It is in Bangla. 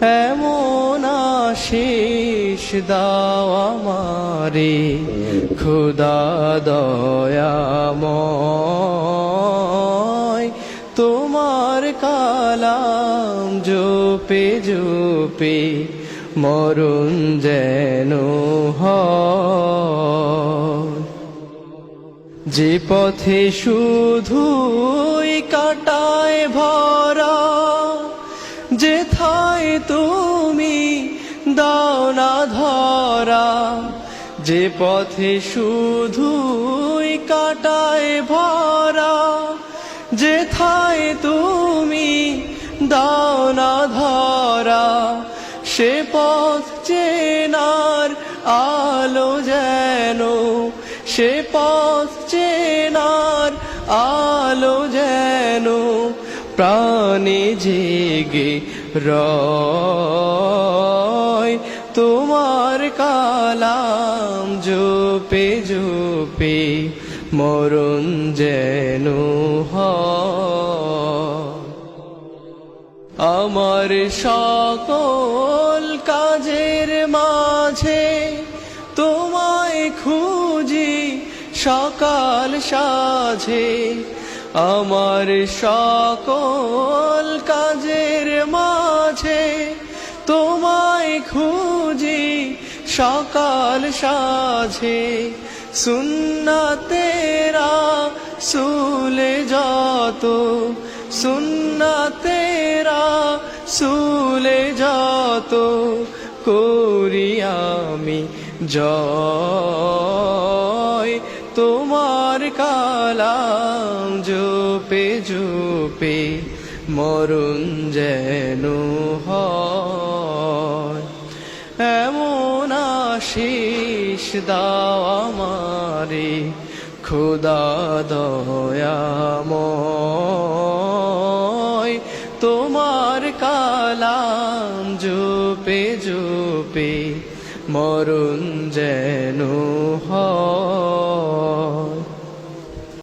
এমন আশিস দাও আমারে খোদা দয়াময়, তোমার কালাম জপে জপে মরণ যেন হয়। যে পথে শুধুই কাটায় ভরা, যেথায় তুমি দাও না ধরা, যে পথে শুধুই কাটায় ভরা, যেথায় তুমি দাও না ধরা, সে পথ চেনার আলো যেন, সে পথ চেনার আলো যেন প্রাণে জেগে রয়। তোমার কালাম জপে জপে মরণ যেন হয়। আমার সকল কাজের মাঝে তোমায় খুঁজি সকাল সাঝে, আমার সকল কাজের মাঝে তোমায় খুঁজি সকাল সাঝে। সুন্নাতেরা সুলে যত, সুন্নাতেরা সুলে যত করি আমি জয়। তোমার কালাম জপে জপে মরণ যেন হয়। এমন আশিস দাও আমারে খোদা দয়াময়, তোমার কালাম জপে জপে মরণ যেন হয়।